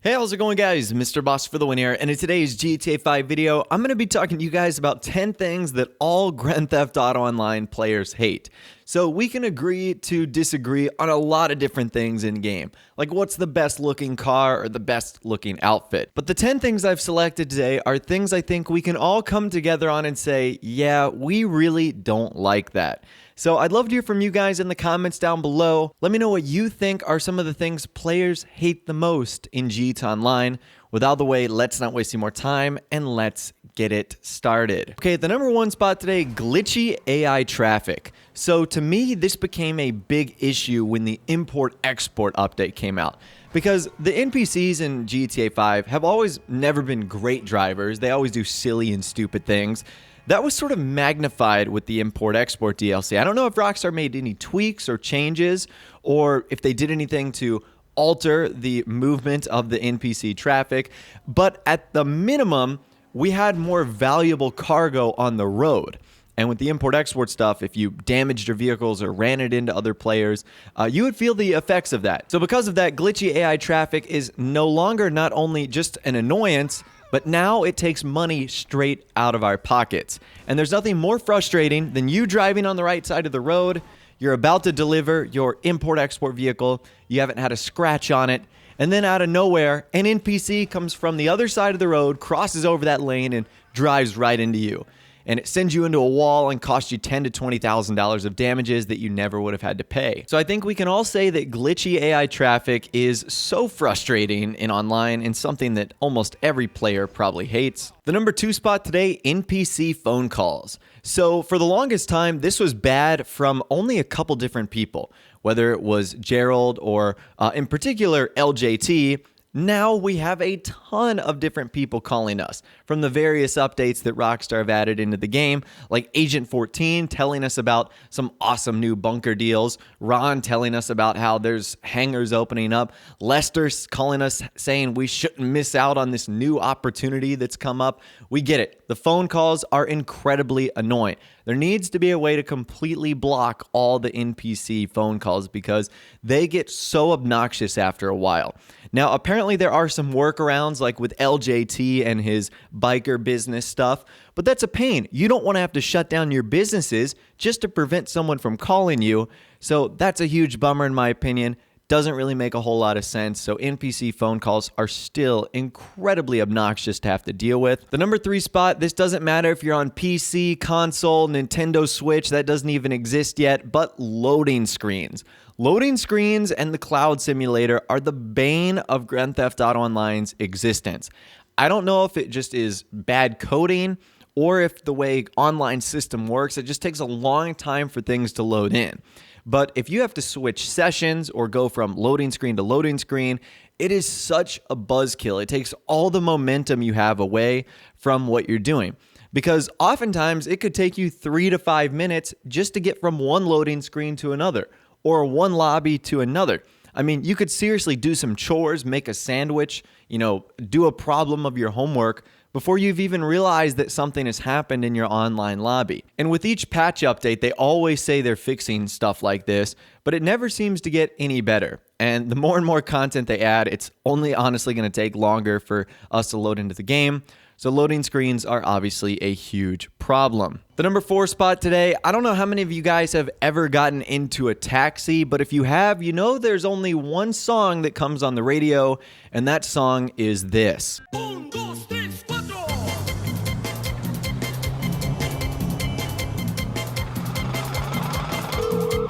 Hey, how's it going, guys? Mr. Boss for the win here, and in today's GTA 5 video, I'm going to be talking to you guys about 10 things that all Grand Theft Auto Online players hate. So we can agree to disagree on a lot of different things in game, like what's the best looking car or the best looking outfit. But the 10 things I've selected today are things I think we can all come together on and say, yeah, we really don't like that. So I'd love to hear from you guys in the comments down below. Let me know what you think are some of the things players hate the most in GTA Online. With out of the way, let's not waste any more time and let's get it started. Okay, the number one spot today, Glitchy AI Traffic. So to me, this became a big issue when the import-export update came out. Because the NPCs in GTA 5 have always never been great drivers. They always do silly and stupid things. That was sort of magnified with the import-export DLC. I don't know if Rockstar made any tweaks or changes, or if they did anything to alter the movement of the NPC traffic, but at the minimum, we had more valuable cargo on the road. And with the import-export stuff, if you damaged your vehicles or ran it into other players, you would feel the effects of that. So because of that, Glitchy AI Traffic is no longer not only just an annoyance, but now it takes money straight out of our pockets. And there's nothing more frustrating than you driving on the right side of the road. You're about to deliver your import-export vehicle. You haven't had a scratch on it. And then out of nowhere, an NPC comes from the other side of the road, crosses over that lane, and drives right into you. And it sends you into a wall and costs you $10,000 to $20,000 of damages that you never would have had to pay. So I think we can all say that Glitchy AI Traffic is so frustrating in online and something that almost every player probably hates. The number two spot today, NPC Phone Calls. So for the longest time, this was bad from only a couple different people, whether it was Gerald or in particular LJT. Now we have a ton of different people calling us from the various updates that Rockstar have added into the game, like Agent 14 telling us about some awesome new bunker deals, Ron telling us about how there's hangars opening up, Lester calling us saying we shouldn't miss out on this new opportunity that's come up. We get it. The phone calls are incredibly annoying. There needs to be a way to completely block all the NPC phone calls because they get so obnoxious after a while. Now, apparently there are some workarounds like with LJT and his biker business stuff, but that's a pain. You don't want to have to shut down your businesses just to prevent someone from calling you. So that's a huge bummer in my opinion. Doesn't really make a whole lot of sense. So NPC phone calls are still incredibly obnoxious to have to deal with. The number three spot, this doesn't matter if you're on PC, console, Nintendo Switch, that doesn't even exist yet, but loading screens. Loading screens and the cloud simulator are the bane of Grand Theft Auto Online's existence. I don't know if it just is bad coding or if the way online system works, it just takes a long time for things to load in. But if you have to switch sessions or go from loading screen to loading screen, it is such a buzzkill. It takes all the momentum you have away from what you're doing. Because oftentimes it could take you 3 to 5 minutes just to get from one loading screen to another or one lobby to another. I mean, you could seriously do some chores, make a sandwich, do a problem of your homework before you've even realized that something has happened in your online lobby. And with each patch update, they always say they're fixing stuff like this, but it never seems to get any better. And the more and more content they add, it's only honestly going to take longer for us to load into the game. So loading screens are obviously a huge problem. The number four spot today, I don't know how many of you guys have ever gotten into a taxi, but if you have, you know there's only one song that comes on the radio, and that song is this.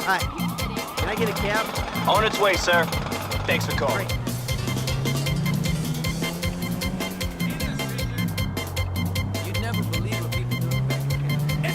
Hi, can I get a cab? On its way, sir. Thanks for calling. Great. You'd never believe what people do back.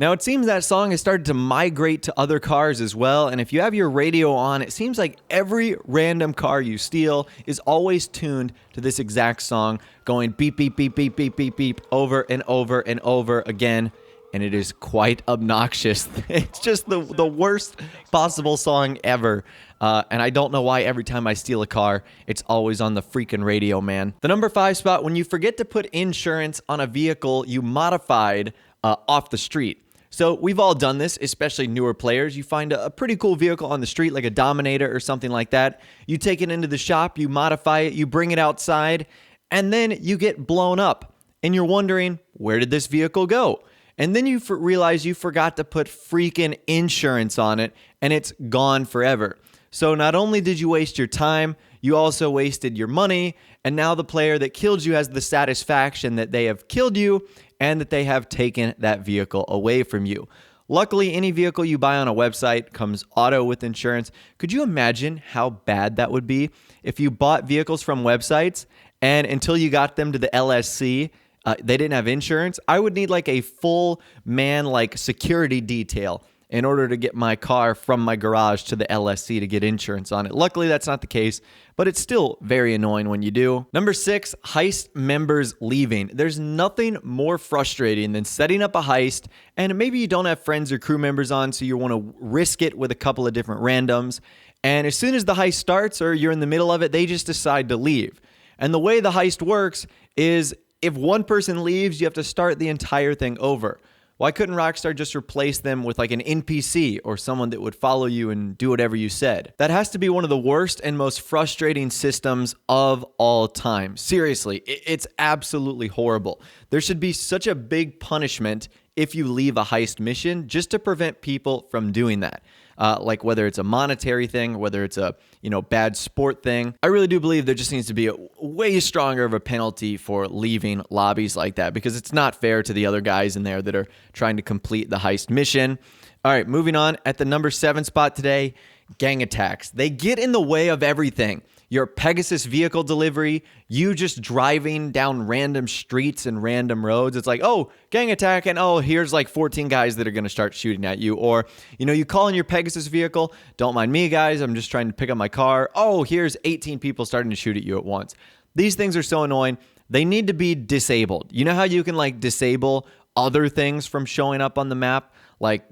Now, it seems that song has started to migrate to other cars as well, and if you have your radio on, it seems like every random car you steal is always tuned to this exact song, going beep, beep, beep, beep, beep, beep, beep, over and over and over again. And it is quite obnoxious. It's just the worst possible song ever. And I don't know why every time I steal a car, it's always on the freaking radio, man. The number five spot, when you forget to put insurance on a vehicle you modified off the street. So we've all done this, especially newer players. You find a pretty cool vehicle on the street, like a Dominator or something like that. You take it into the shop, you modify it, you bring it outside, and then you get blown up. And you're wondering, where did this vehicle go? And then you realize you forgot to put freaking insurance on it, and it's gone forever. So not only did you waste your time, you also wasted your money, and now the player that killed you has the satisfaction that they have killed you and that they have taken that vehicle away from you. Luckily, any vehicle you buy on a website comes auto with insurance. Could you imagine how bad that would be if you bought vehicles from websites and until you got them to the LSC, they didn't have insurance? I would need like a full man like security detail in order to get my car from my garage to the LSC to get insurance on it. Luckily, that's not the case, but it's still very annoying when you do. Number 6, heist members leaving. There's nothing more frustrating than setting up a heist, and maybe you don't have friends or crew members on, so you want to risk it with a couple of different randoms. And as soon as the heist starts or you're in the middle of it, they just decide to leave. And the way the heist works is if one person leaves, you have to start the entire thing over. Why couldn't Rockstar just replace them with like an NPC or someone that would follow you and do whatever you said? That has to be one of the worst and most frustrating systems of all time. Seriously, it's absolutely horrible. There should be such a big punishment if you leave a heist mission just to prevent people from doing that. Like whether it's a monetary thing, whether it's a bad sport thing. I really do believe there just needs to be a way stronger of a penalty for leaving lobbies like that because it's not fair to the other guys in there that are trying to complete the heist mission. All right, moving on. At the number 7 spot today, gang attacks. They get in the way of everything. Your Pegasus vehicle delivery, you just driving down random streets and random roads. It's like, oh, gang attack, and oh, here's like 14 guys that are going to start shooting at you. Or, you call in your Pegasus vehicle, don't mind me, guys, I'm just trying to pick up my car. Oh, here's 18 people starting to shoot at you at once. These things are so annoying. They need to be disabled. You know how you can like disable other things from showing up on the map, like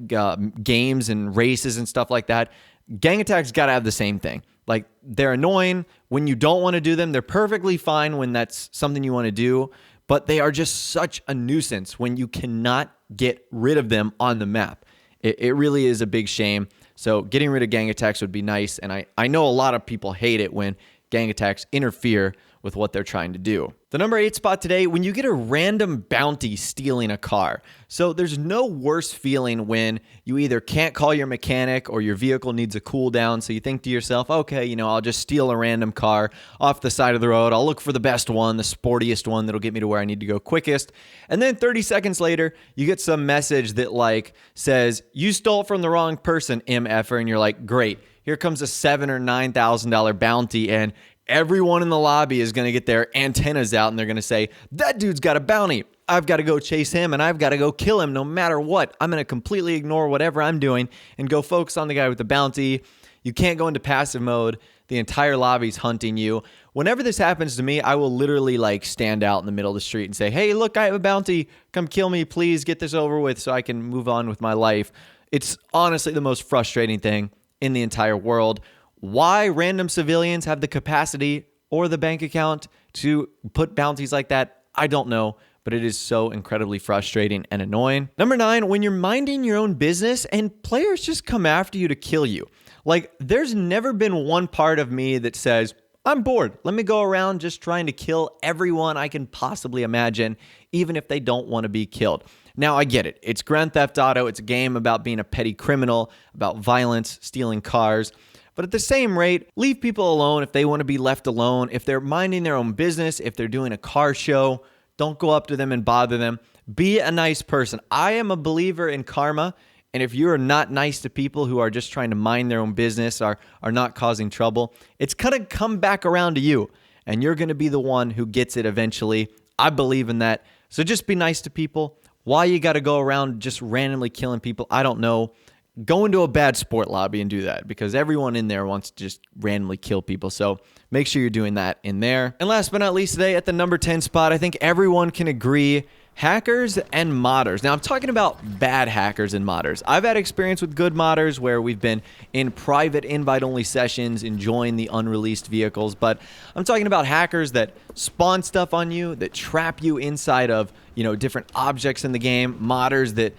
games and races and stuff like that? Gang attacks got to have the same thing. Like, they're annoying when you don't want to do them. They're perfectly fine when that's something you want to do, but they are just such a nuisance when you cannot get rid of them on the map. It really is a big shame. So getting rid of gang attacks would be nice, and I know a lot of people hate it when gang attacks interfere with what they're trying to do. The number 8 spot today, when you get a random bounty stealing a car. So there's no worse feeling when you either can't call your mechanic or your vehicle needs a cooldown. So you think to yourself, okay, I'll just steal a random car off the side of the road. I'll look for the best one, the sportiest one that'll get me to where I need to go quickest. And then 30 seconds later, you get some message that like says, you stole from the wrong person, MFer. And you're like, great, here comes a $7,000 or $9,000 bounty, and everyone in the lobby is going to get their antennas out and they're going to say, that dude's got a bounty. I've got to go chase him and I've got to go kill him no matter what. I'm going to completely ignore whatever I'm doing and go focus on the guy with the bounty. You can't go into passive mode. The entire lobby's hunting you. Whenever this happens to me, I will literally like stand out in the middle of the street and say, hey, look, I have a bounty. Come kill me. Please get this over with so I can move on with my life. It's honestly the most frustrating thing in the entire world. Why random civilians have the capacity or the bank account to put bounties like that, I don't know, but it is so incredibly frustrating and annoying. Number 9, when you're minding your own business and players just come after you to kill you. Like, there's never been one part of me that says, I'm bored. Let me go around just trying to kill everyone I can possibly imagine, even if they don't want to be killed. Now, I get it. It's Grand Theft Auto. It's a game about being a petty criminal, about violence, stealing cars. But at the same rate, leave people alone if they want to be left alone. If they're minding their own business, if they're doing a car show, don't go up to them and bother them. Be a nice person. I am a believer in karma. And if you're not nice to people who are just trying to mind their own business, are not causing trouble, it's going to come back around to you. And you're going to be the one who gets it eventually. I believe in that. So just be nice to people. Why you got to go around just randomly killing people, I don't know. Go into a bad sport lobby and do that because everyone in there wants to just randomly kill people. So make sure you're doing that in there. And last but not least today, at the number 10 spot, I think everyone can agree, hackers and modders. Now, I'm talking about bad hackers and modders. I've had experience with good modders where we've been in private invite-only sessions enjoying the unreleased vehicles, but I'm talking about hackers that spawn stuff on you, that trap you inside of, different objects in the game, modders that,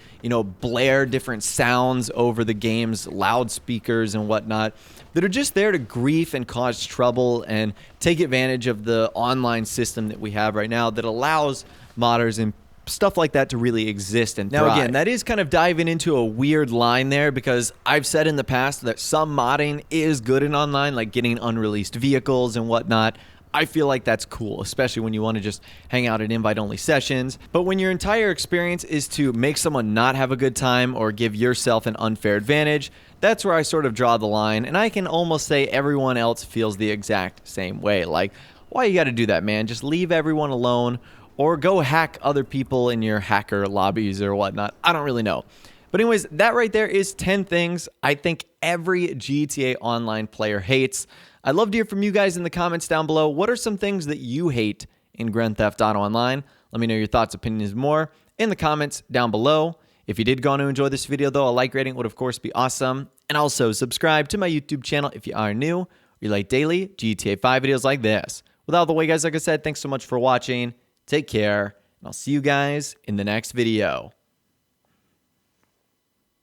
blare different sounds over the game's loudspeakers and whatnot, that are just there to grief and cause trouble and take advantage of the online system that we have right now that allows modders and stuff like that to really exist and thrive. Now again, that is kind of diving into a weird line there, because I've said in the past that some modding is good in online, like getting unreleased vehicles and whatnot. I feel like that's cool, especially when you want to just hang out at invite-only sessions. But when your entire experience is to make someone not have a good time or give yourself an unfair advantage, that's where I sort of draw the line, and I can almost say everyone else feels the exact same way. Like, why you gotta do that, man? Just leave everyone alone, or go hack other people in your hacker lobbies or whatnot. I don't really know. But anyways, that right there is 10 things I think every GTA Online player hates. I'd love to hear from you guys in the comments down below. What are some things that you hate in Grand Theft Auto Online? Let me know your thoughts, opinions, more in the comments down below. If you did go on to enjoy this video, though, a like rating would, of course, be awesome. And also, subscribe to my YouTube channel if you are new or you like daily GTA 5 videos like this. Without the way, guys, like I said, thanks so much for watching. Take care, and I'll see you guys in the next video.